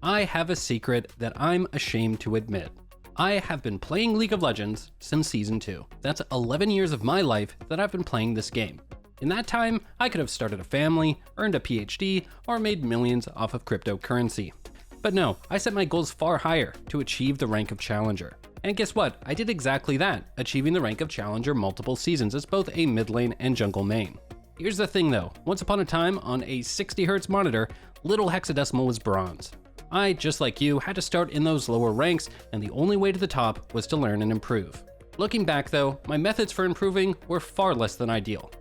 I have a secret that I'm ashamed to admit. I have been playing League of Legends since Season 2. That's 11 years of my life that I've been playing this game. In that time, I could have started a family, earned a PhD, or made millions off of cryptocurrency. But no, I set my goals far higher to achieve the rank of Challenger. And guess what? I did exactly that, achieving the rank of Challenger multiple seasons as both a mid lane and jungle main. Here's the thing though, once upon a time on a 60Hz monitor, little hexadecimal was bronze. I, just like you, had to start in those lower ranks, and the only way to the top was to learn and improve. Looking back though, my methods for improving were far less than ideal.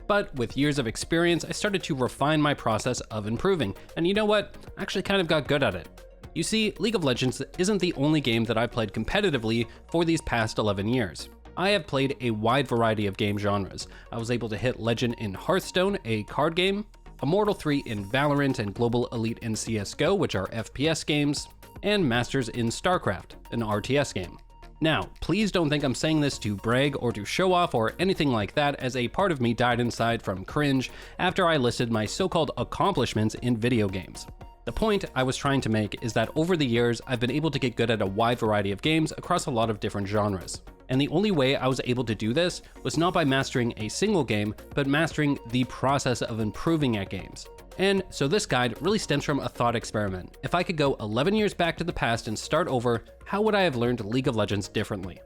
But with years of experience, I started to refine my process of improving, and you know what? I actually kind of got good at it. You see, League of Legends isn't the only game that I played competitively for these past 11 years. I have played a wide variety of game genres. I was able to hit Legend in Hearthstone, a card game, Immortal 3 in Valorant and Global Elite in CSGO, which are FPS games, and Masters in StarCraft, an RTS game. Now, please don't think I'm saying this to brag or to show off or anything like that, as a part of me died inside from cringe after I listed my so-called accomplishments in video games. The point I was trying to make is that over the years, I've been able to get good at a wide variety of games across a lot of different genres. And the only way I was able to do this was not by mastering a single game, but mastering the process of improving at games. And so this guide really stems from a thought experiment. If I could go 11 years back to the past and start over, how would I have learned League of Legends differently?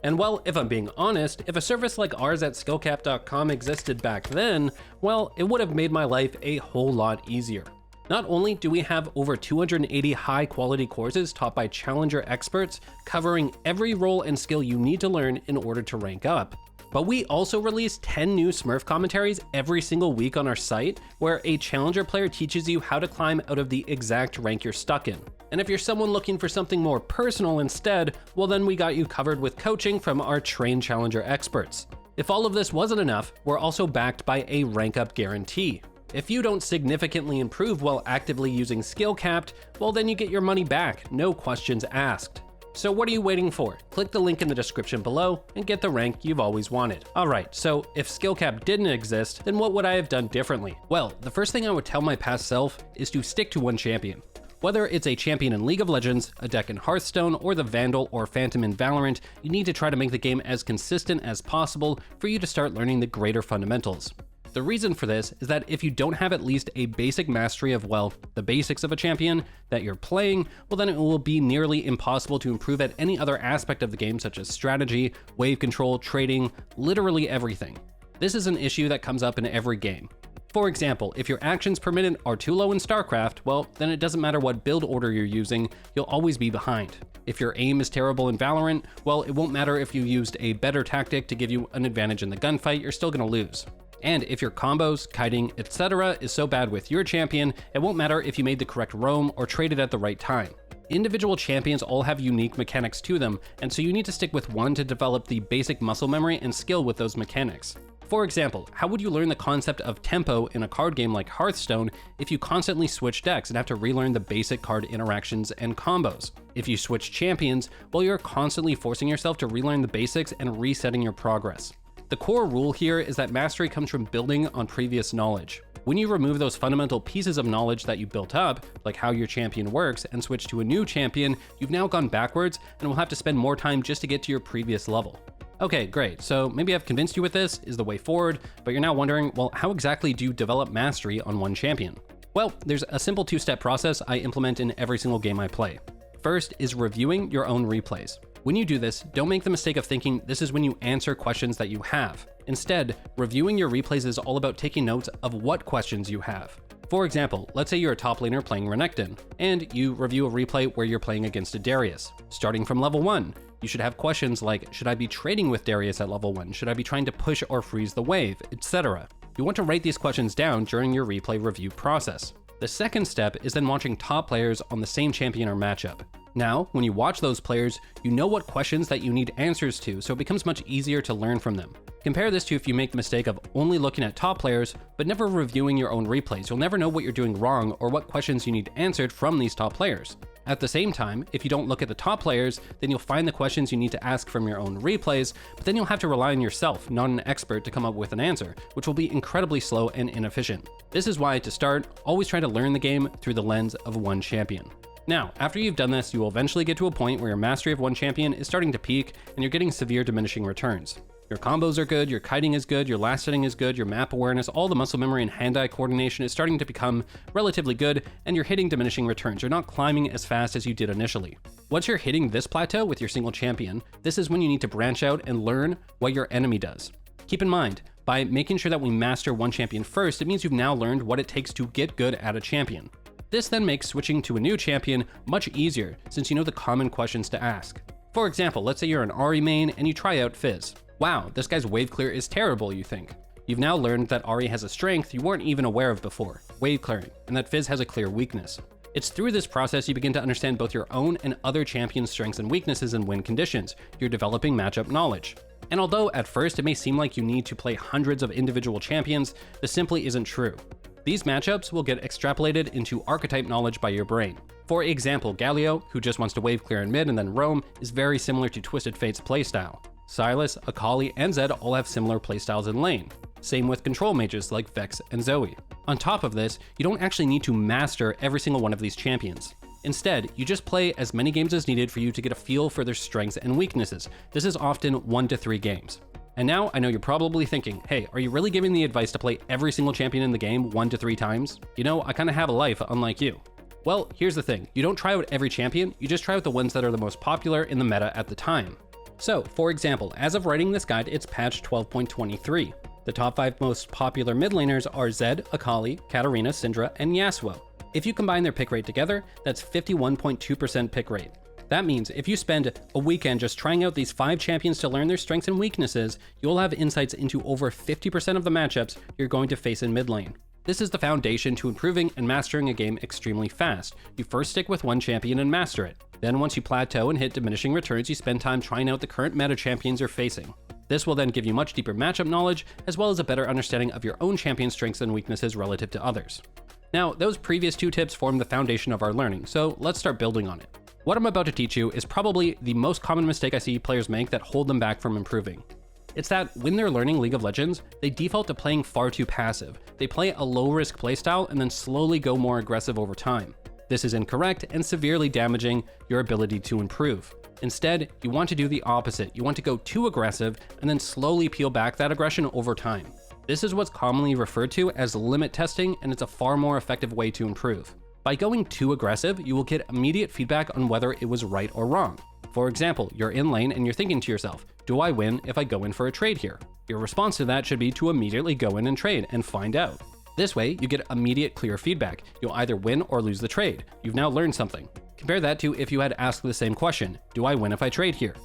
And well, if I'm being honest, if a service like ours at skillcap.com existed back then, well, it would have made my life a whole lot easier. Not only do we have over 280 high-quality courses taught by Challenger experts covering every role and skill you need to learn in order to rank up, but we also release 10 new Smurf commentaries every single week on our site, where a Challenger player teaches you how to climb out of the exact rank you're stuck in. And if you're someone looking for something more personal instead, well then we got you covered with coaching from our trained Challenger experts. If all of this wasn't enough, we're also backed by a rank up guarantee. If you don't significantly improve while actively using Skill Capped, well then you get your money back, no questions asked. So what are you waiting for? Click the link in the description below and get the rank you've always wanted. Alright, so if Skill Cap didn't exist, then what would I have done differently? Well, the first thing I would tell my past self is to stick to one champion. Whether it's a champion in League of Legends, a deck in Hearthstone, or the Vandal or Phantom in Valorant, you need to try to make the game as consistent as possible for you to start learning the greater fundamentals. The reason for this is that if you don't have at least a basic mastery of, well, the basics of a champion that you're playing, well then it will be nearly impossible to improve at any other aspect of the game, such as strategy, wave control, trading, literally everything. This is an issue that comes up in every game. For example, if your actions per minute are too low in StarCraft, well, then it doesn't matter what build order you're using, you'll always be behind. If your aim is terrible in Valorant, well, it won't matter if you used a better tactic to give you an advantage in the gunfight, you're still gonna lose. And if your combos, kiting, etc. is so bad with your champion, it won't matter if you made the correct roam or traded at the right time. Individual champions all have unique mechanics to them, and so you need to stick with one to develop the basic muscle memory and skill with those mechanics. For example, how would you learn the concept of tempo in a card game like Hearthstone if you constantly switch decks and have to relearn the basic card interactions and combos? If you switch champions, well, you're constantly forcing yourself to relearn the basics and resetting your progress. The core rule here is that mastery comes from building on previous knowledge. When you remove those fundamental pieces of knowledge that you built up, like how your champion works, and switch to a new champion, you've now gone backwards and will have to spend more time just to get to your previous level. Okay, great, so maybe I've convinced you with this is the way forward, but you're now wondering, well, how exactly do you develop mastery on one champion? Well, there's a simple two-step process I implement in every single game I play. First is reviewing your own replays. When you do this, don't make the mistake of thinking this is when you answer questions that you have. Instead, reviewing your replays is all about taking notes of what questions you have. For example, let's say you're a top laner playing Renekton, and you review a replay where you're playing against a Darius. Starting from level 1, you should have questions like, should I be trading with Darius at level 1? Should I be trying to push or freeze the wave, etc. You want to write these questions down during your replay review process. The second step is then watching top players on the same champion or matchup. Now, when you watch those players, you know what questions that you need answers to, so it becomes much easier to learn from them. Compare this to if you make the mistake of only looking at top players, but never reviewing your own replays. You'll never know what you're doing wrong or what questions you need answered from these top players. At the same time, if you don't look at the top players, then you'll find the questions you need to ask from your own replays, but then you'll have to rely on yourself, not an expert, to come up with an answer, which will be incredibly slow and inefficient. This is why, to start, always try to learn the game through the lens of one champion. Now, after you've done this, you will eventually get to a point where your mastery of one champion is starting to peak and you're getting severe diminishing returns. Your combos are good, your kiting is good, your last hitting is good, your map awareness, all the muscle memory and hand-eye coordination is starting to become relatively good, and you're hitting diminishing returns. You're not climbing as fast as you did initially. Once you're hitting this plateau with your single champion, this is when you need to branch out and learn what your enemy does. Keep in mind, by making sure that we master one champion first, it means you've now learned what it takes to get good at a champion. This then makes switching to a new champion much easier since you know the common questions to ask. For example, let's say you're an Ahri main and you try out Fizz. Wow, this guy's wave clear is terrible, you think. You've now learned that Ahri has a strength you weren't even aware of before, wave clearing, and that Fizz has a clear weakness. It's through this process you begin to understand both your own and other champions' strengths and weaknesses in win conditions. You're developing matchup knowledge. And although at first it may seem like you need to play hundreds of individual champions, this simply isn't true. These matchups will get extrapolated into archetype knowledge by your brain. For example, Galio, who just wants to wave clear in mid and then roam, is very similar to Twisted Fate's playstyle. Sylas, Akali, and Zed all have similar playstyles in lane. Same with control mages like Vex and Zoe. On top of this, you don't actually need to master every single one of these champions. Instead, you just play as many games as needed for you to get a feel for their strengths and weaknesses. This is often 1 to 3 games. And now I know you're probably thinking, hey, are you really giving the advice to play every single champion in the game 1 to 3 times? You know, I kinda have a life unlike you. Well, here's the thing, you don't try out every champion, you just try out the ones that are the most popular in the meta at the time. So, for example, as of writing this guide, it's patch 12.23. The top 5 most popular mid laners are Zed, Akali, Katarina, Syndra, and Yasuo. If you combine their pick rate together, that's 51.2% pick rate. That means if you spend a weekend just trying out these 5 champions to learn their strengths and weaknesses, you'll have insights into over 50% of the matchups you're going to face in mid lane. This is the foundation to improving and mastering a game extremely fast. You first stick with one champion and master it. Then once you plateau and hit diminishing returns, you spend time trying out the current meta champions you're facing. This will then give you much deeper matchup knowledge, as well as a better understanding of your own champion's strengths and weaknesses relative to others. Now, those previous 2 tips form the foundation of our learning, so let's start building on it. What I'm about to teach you is probably the most common mistake I see players make that hold them back from improving. It's that when they're learning League of Legends, they default to playing far too passive. They play a low-risk playstyle and then slowly go more aggressive over time. This is incorrect and severely damaging your ability to improve. Instead, you want to do the opposite. You want to go too aggressive and then slowly peel back that aggression over time. This is what's commonly referred to as limit testing, and it's a far more effective way to improve. By going too aggressive, you will get immediate feedback on whether it was right or wrong. For example, you're in lane and you're thinking to yourself, do I win if I go in for a trade here? Your response to that should be to immediately go in and trade and find out. This way, you get immediate clear feedback. You'll either win or lose the trade. You've now learned something. Compare that to if you had asked the same question, do I win if I trade here?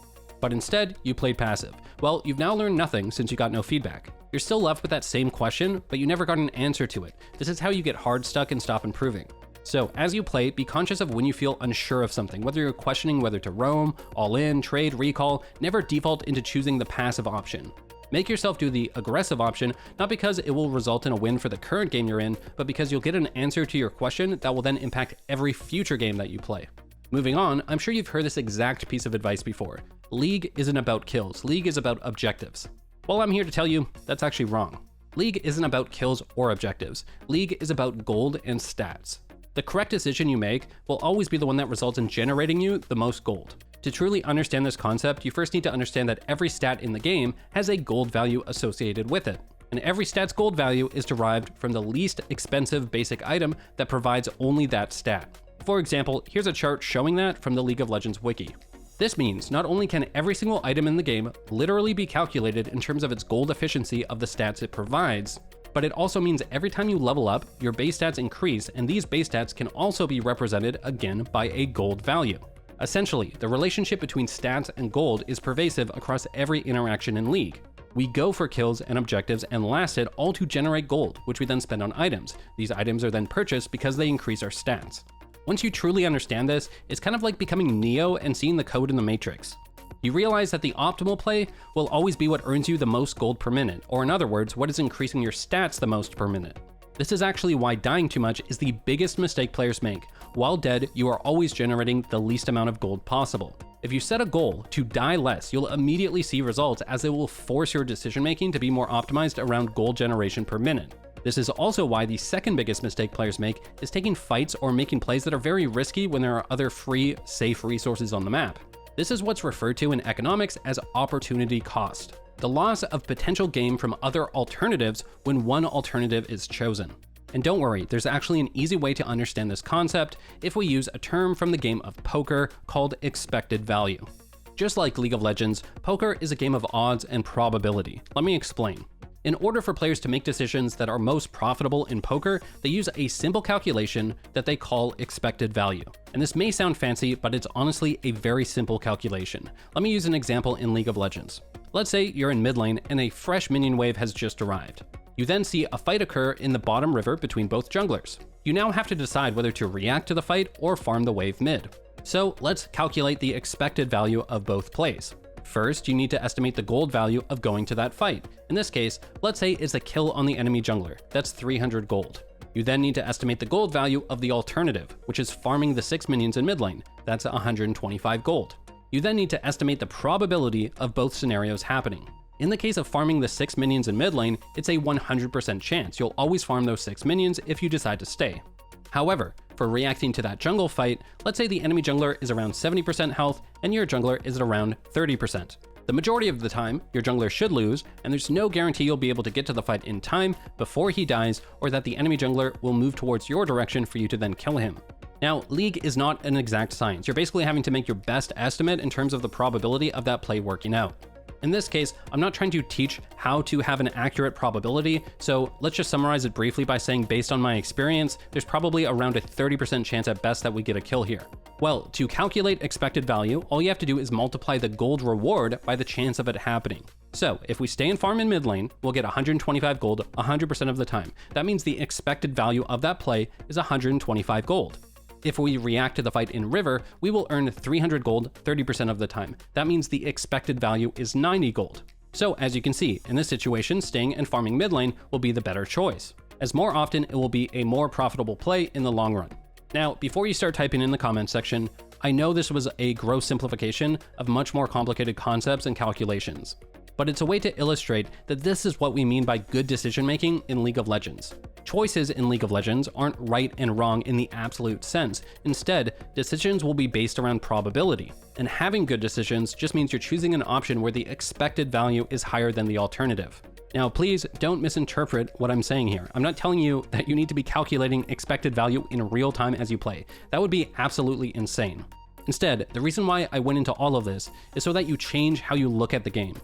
But instead, you played passive. Well, you've now learned nothing since you got no feedback. You're still left with that same question, but you never got an answer to it. This is how you get hard stuck and stop improving. So as you play, be conscious of when you feel unsure of something, whether you're questioning whether to roam, all in, trade, recall, never default into choosing the passive option. Make yourself do the aggressive option, not because it will result in a win for the current game you're in, but because you'll get an answer to your question that will then impact every future game that you play. Moving on, I'm sure you've heard this exact piece of advice before. League isn't about kills, League is about objectives. Well, I'm here to tell you that's actually wrong. League isn't about kills or objectives. League is about gold and stats. The correct decision you make will always be the one that results in generating you the most gold. To truly understand this concept, you first need to understand that every stat in the game has a gold value associated with it. And every stat's gold value is derived from the least expensive basic item that provides only that stat. For example, here's a chart showing that from the League of Legends wiki. This means not only can every single item in the game literally be calculated in terms of its gold efficiency of the stats it provides, but it also means every time you level up, your base stats increase, and these base stats can also be represented again by a gold value. Essentially, the relationship between stats and gold is pervasive across every interaction in League. We go for kills and objectives and last hit all to generate gold, which we then spend on items. These items are then purchased because they increase our stats. Once you truly understand this, it's kind of like becoming Neo and seeing the code in the Matrix. You realize that the optimal play will always be what earns you the most gold per minute, or in other words, what is increasing your stats the most per minute. This is actually why dying too much is the biggest mistake players make. While dead, you are always generating the least amount of gold possible. If you set a goal to die less, you'll immediately see results as it will force your decision making to be more optimized around gold generation per minute. This is also why the second biggest mistake players make is taking fights or making plays that are very risky when there are other free, safe resources on the map. This is what's referred to in economics as opportunity cost, the loss of potential gain from other alternatives when one alternative is chosen. And don't worry, there's actually an easy way to understand this concept if we use a term from the game of poker called expected value. Just like League of Legends, poker is a game of odds and probability. Let me explain. In order for players to make decisions that are most profitable in poker, they use a simple calculation that they call expected value. And this may sound fancy, but it's honestly a very simple calculation. Let me use an example in League of Legends. Let's say you're in mid lane and a fresh minion wave has just arrived. You then see a fight occur in the bottom river between both junglers. You now have to decide whether to react to the fight or farm the wave mid. So let's calculate the expected value of both plays. First, you need to estimate the gold value of going to that fight. In this case, let's say it's a kill on the enemy jungler. That's 300 gold. You then need to estimate the gold value of the alternative, which is farming the 6 minions in mid lane. That's 125 gold. You then need to estimate the probability of both scenarios happening. In the case of farming the 6 minions in mid lane, it's a 100% chance. You'll always farm those 6 minions if you decide to stay. However, for reacting to that jungle fight, let's say the enemy jungler is around 70% health and your jungler is at around 30%. The majority of the time, your jungler should lose, and there's no guarantee you'll be able to get to the fight in time before he dies, or that the enemy jungler will move towards your direction for you to then kill him. Now, League is not an exact science. You're basically having to make your best estimate in terms of the probability of that play working out. In this case, I'm not trying to teach how to have an accurate probability, so let's just summarize it briefly by saying based on my experience, there's probably around a 30% chance at best that we get a kill here. Well, to calculate expected value, all you have to do is multiply the gold reward by the chance of it happening. So if we stay and farm in mid lane, we'll get 125 gold 100% of the time. That means the expected value of that play is 125 gold. If we react to the fight in river, we will earn 300 gold 30% of the time. That means the expected value is 90 gold. So as you can see, in this situation, staying and farming mid lane will be the better choice, as more often it will be a more profitable play in the long run. Now, before you start typing in the comments section, I know this was a gross simplification of much more complicated concepts and calculations, but it's a way to illustrate that this is what we mean by good decision making in League of Legends. Choices in League of Legends aren't right and wrong in the absolute sense. Instead, decisions will be based around probability. And having good decisions just means you're choosing an option where the expected value is higher than the alternative. Now, please don't misinterpret what I'm saying here. I'm not telling you that you need to be calculating expected value in real time as you play. That would be absolutely insane. Instead, the reason why I went into all of this is so that you change how you look at the game.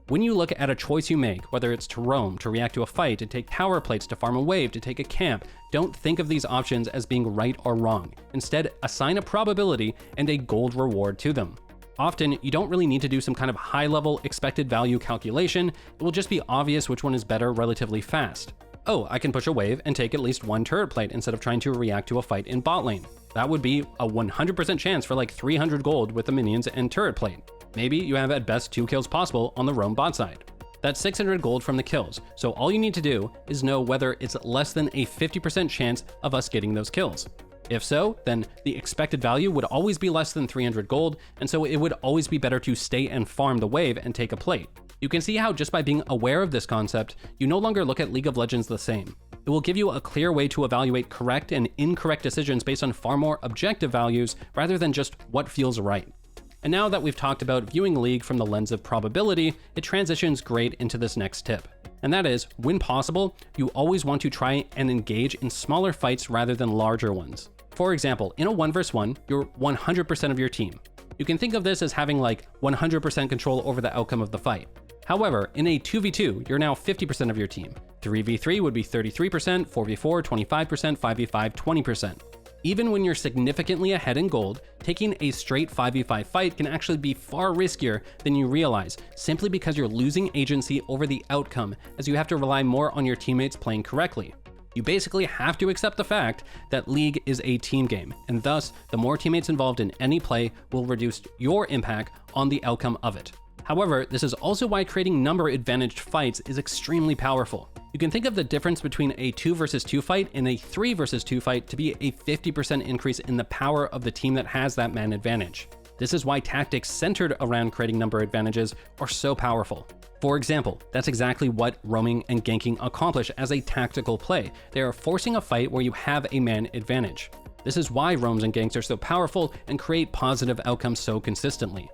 When you look at a choice you make, whether it's to roam, to react to a fight, to take tower plates, to farm a wave, to take a camp, don't think of these options as being right or wrong. Instead, assign a probability and a gold reward to them. Often, you don't really need to do some kind of high-level expected value calculation. It will just be obvious which one is better relatively fast. Oh, I can push a wave and take at least one turret plate instead of trying to react to a fight in bot lane. That would be a 100% chance for like 300 gold with the minions and turret plate. Maybe you have at best 2 kills possible on the roam bot side. That's 600 gold from the kills, so all you need to do is know whether it's less than a 50% chance of us getting those kills. If so, then the expected value would always be less than 300 gold, and so it would always be better to stay and farm the wave and take a plate. You can see how just by being aware of this concept, you no longer look at League of Legends the same. It will give you a clear way to evaluate correct and incorrect decisions based on far more objective values rather than just what feels right. And now that we've talked about viewing League from the lens of probability, it transitions great into this next tip. And that is, when possible, you always want to try and engage in smaller fights rather than larger ones. For example, in a 1 vs 1, you're 100% of your team. You can think of this as having like 100% control over the outcome of the fight. However, in a 2v2, you're now 50% of your team. 3v3 would be 33%, 4v4 25%, 5v5 20%. Even when you're significantly ahead in gold, taking a straight 5v5 fight can actually be far riskier than you realize, simply because you're losing agency over the outcome, as you have to rely more on your teammates playing correctly. You basically have to accept the fact that League is a team game, and thus, the more teammates involved in any play will reduce your impact on the outcome of it. However, this is also why creating number advantaged fights is extremely powerful. You can think of the difference between a 2 vs 2 fight and a 3 vs 2 fight to be a 50% increase in the power of the team that has that man advantage. This is why tactics centered around creating number advantages are so powerful. For example, that's exactly what roaming and ganking accomplish as a tactical play. They are forcing a fight where you have a man advantage. This is why roams and ganks are so powerful and create positive outcomes so consistently.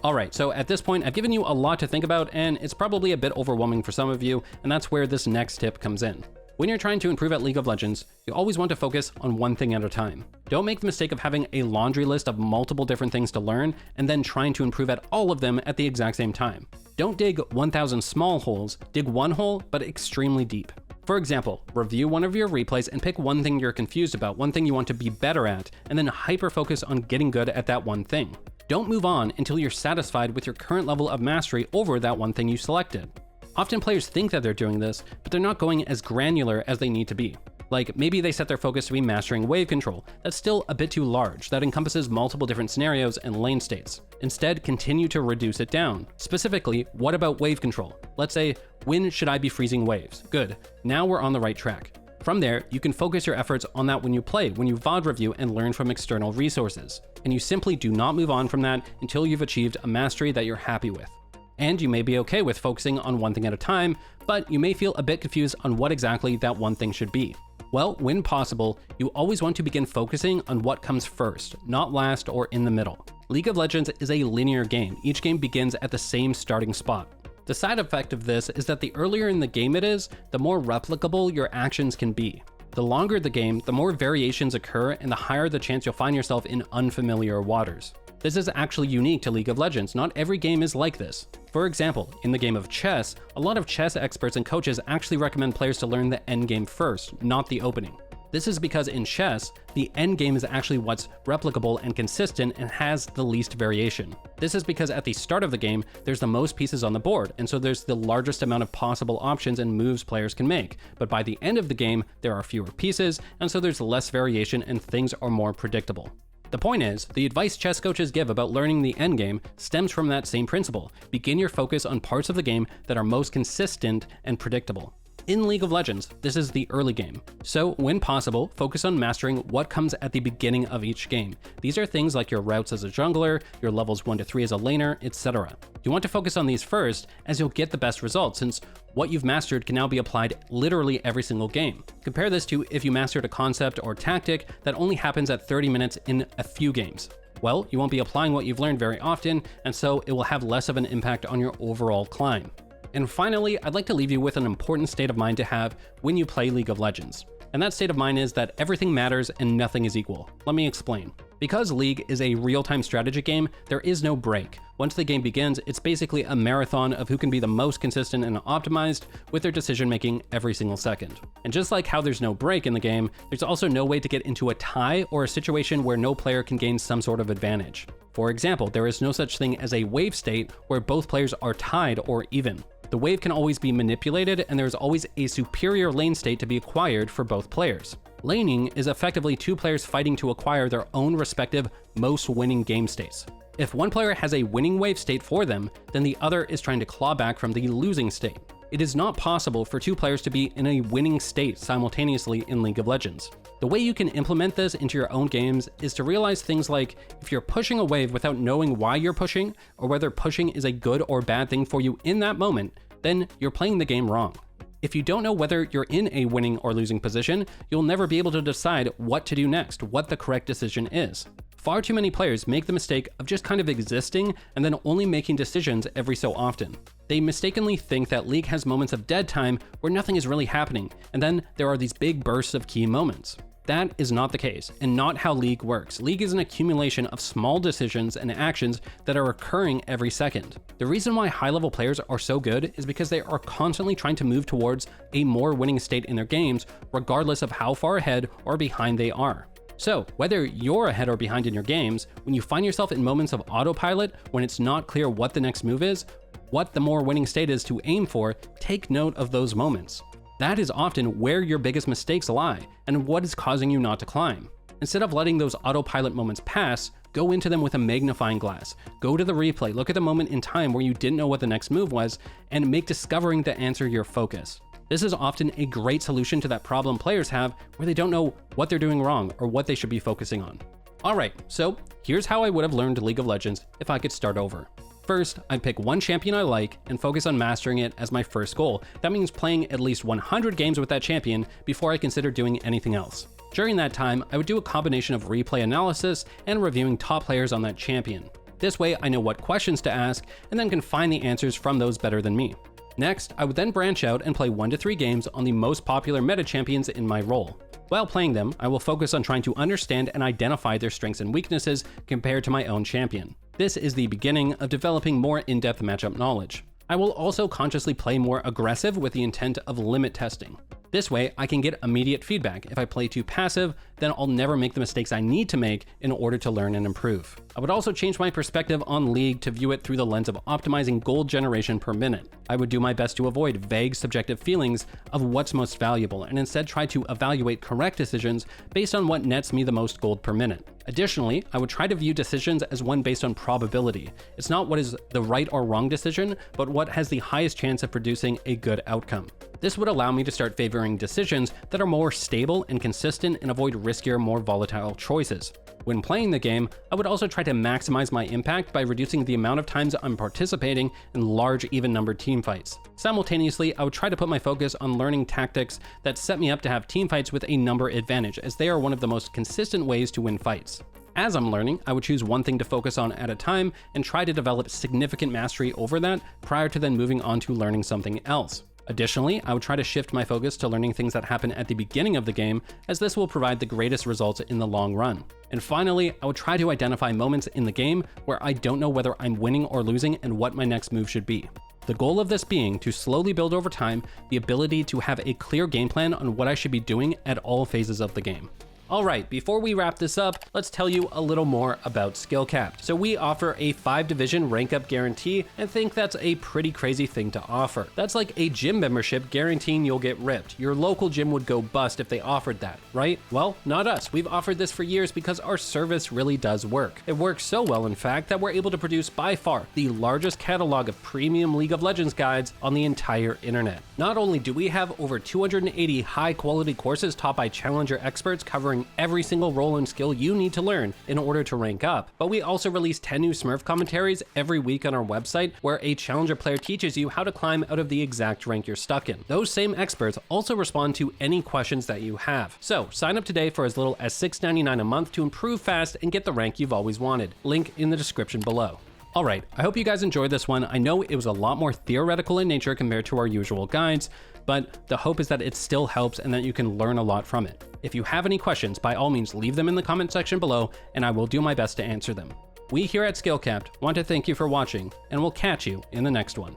Alright, so at this point I've given you a lot to think about, and it's probably a bit overwhelming for some of you, and that's where this next tip comes in. When you're trying to improve at League of Legends, you always want to focus on one thing at a time. Don't make the mistake of having a laundry list of multiple different things to learn and then trying to improve at all of them at the exact same time. Don't dig 1,000 small holes, dig one hole, but extremely deep. For example, review one of your replays and pick one thing you're confused about, one thing you want to be better at, and then hyper-focus on getting good at that one thing. Don't move on until you're satisfied with your current level of mastery over that one thing you selected. Often players think that they're doing this, but they're not going as granular as they need to be. Like, maybe they set their focus to be mastering wave control. That's still a bit too large. That encompasses multiple different scenarios and lane states. Instead, continue to reduce it down. Specifically, what about wave control? Let's say, when should I be freezing waves? Good. Now we're on the right track. From there, you can focus your efforts on that when you play, when you VOD review and learn from external resources. And you simply do not move on from that until you've achieved a mastery that you're happy with. And you may be okay with focusing on one thing at a time, but you may feel a bit confused on what exactly that one thing should be. Well, when possible, you always want to begin focusing on what comes first, not last or in the middle. League of Legends is a linear game. Each game begins at the same starting spot. The side effect of this is that the earlier in the game it is, the more replicable your actions can be. The longer the game, the more variations occur and the higher the chance you'll find yourself in unfamiliar waters. This is actually unique to League of Legends. Not every game is like this. For example, in the game of chess, a lot of chess experts and coaches actually recommend players to learn the endgame first, not the opening. This is because in chess, the endgame is actually what's replicable and consistent and has the least variation. This is because at the start of the game, there's the most pieces on the board, and so there's the largest amount of possible options and moves players can make. But by the end of the game, there are fewer pieces, and so there's less variation and things are more predictable. The point is, the advice chess coaches give about learning the endgame stems from that same principle. Begin your focus on parts of the game that are most consistent and predictable. In League of Legends, this is the early game. So, when possible, focus on mastering what comes at the beginning of each game. These are things like your routes as a jungler, your levels 1 to 3 as a laner, etc. You want to focus on these first, as you'll get the best results, since what you've mastered can now be applied literally every single game. Compare this to if you mastered a concept or tactic that only happens at 30 minutes in a few games. Well, you won't be applying what you've learned very often, and so it will have less of an impact on your overall climb. And finally, I'd like to leave you with an important state of mind to have when you play League of Legends. And that state of mind is that everything matters and nothing is equal. Let me explain. Because League is a real-time strategy game, there is no break. Once the game begins, it's basically a marathon of who can be the most consistent and optimized with their decision-making every single second. And just like how there's no break in the game, there's also no way to get into a tie or a situation where no player can gain some sort of advantage. For example, there is no such thing as a wave state where both players are tied or even. The wave can always be manipulated, and there's always a superior lane state to be acquired for both players. Laning is effectively two players fighting to acquire their own respective most winning game states. If one player has a winning wave state for them, then the other is trying to claw back from the losing state. It is not possible for two players to be in a winning state simultaneously in League of Legends. The way you can implement this into your own games is to realize things like if you're pushing a wave without knowing why you're pushing, or whether pushing is a good or bad thing for you in that moment, then you're playing the game wrong. If you don't know whether you're in a winning or losing position, you'll never be able to decide what to do next, what the correct decision is. Far too many players make the mistake of just kind of existing and then only making decisions every so often. They mistakenly think that League has moments of dead time where nothing is really happening, and then there are these big bursts of key moments. That is not the case, and not how League works. League is an accumulation of small decisions and actions that are occurring every second. The reason why high-level players are so good is because they are constantly trying to move towards a more winning state in their games, regardless of how far ahead or behind they are. So, whether you're ahead or behind in your games, when you find yourself in moments of autopilot, when it's not clear what the next move is, what the more winning state is to aim for, take note of those moments. That is often where your biggest mistakes lie, and what is causing you not to climb. Instead of letting those autopilot moments pass, go into them with a magnifying glass. Go to the replay, look at the moment in time where you didn't know what the next move was, and make discovering the answer your focus. This is often a great solution to that problem players have where they don't know what they're doing wrong or what they should be focusing on. Alright, so here's how I would have learned League of Legends if I could start over. First, I'd pick one champion I like and focus on mastering it as my first goal. That means playing at least 100 games with that champion before I consider doing anything else. During that time, I would do a combination of replay analysis and reviewing top players on that champion. This way, I know what questions to ask and then can find the answers from those better than me. Next, I would then branch out and play 1 to 3 games on the most popular meta champions in my role. While playing them, I will focus on trying to understand and identify their strengths and weaknesses compared to my own champion. This is the beginning of developing more in-depth matchup knowledge. I will also consciously play more aggressive with the intent of limit testing. This way, I can get immediate feedback. If I play too passive, then I'll never make the mistakes I need to make in order to learn and improve. I would also change my perspective on League to view it through the lens of optimizing gold generation per minute. I would do my best to avoid vague subjective feelings of what's most valuable and instead try to evaluate correct decisions based on what nets me the most gold per minute. Additionally, I would try to view decisions as one based on probability. It's not what is the right or wrong decision, but what has the highest chance of producing a good outcome. This would allow me to start favoring decisions that are more stable and consistent and avoid riskier, more volatile choices. When playing the game, I would also try to maximize my impact by reducing the amount of times I'm participating in large, even-numbered teamfights. Simultaneously, I would try to put my focus on learning tactics that set me up to have teamfights with a number advantage, as they are one of the most consistent ways to win fights. As I'm learning, I would choose one thing to focus on at a time and try to develop significant mastery over that prior to then moving on to learning something else. Additionally, I would try to shift my focus to learning things that happen at the beginning of the game, as this will provide the greatest results in the long run. And finally, I would try to identify moments in the game where I don't know whether I'm winning or losing and what my next move should be. The goal of this being to slowly build over time the ability to have a clear game plan on what I should be doing at all phases of the game. Alright, before we wrap this up, let's tell you a little more about Skill-Capped. So we offer a 5-division rank up guarantee and think that's a pretty crazy thing to offer. That's like a gym membership guaranteeing you'll get ripped. Your local gym would go bust if they offered that, right? Well, not us. We've offered this for years because our service really does work. It works so well, in fact, that we're able to produce by far the largest catalog of premium League of Legends guides on the entire internet. Not only do we have over 280 high-quality courses taught by challenger experts covering every single role and skill you need to learn in order to rank up, but we also release 10 new Smurf commentaries every week on our website where a challenger player teaches you how to climb out of the exact rank you're stuck in. Those same experts also respond to any questions that you have. So sign up today for as little as $6.99 a month to improve fast and get the rank you've always wanted. Link in the description below. Alright, I hope you guys enjoyed this one. I know it was a lot more theoretical in nature compared to our usual guides, but the hope is that it still helps and that you can learn a lot from it. If you have any questions, by all means leave them in the comment section below and I will do my best to answer them. We here at Skill-Capped want to thank you for watching, and we'll catch you in the next one.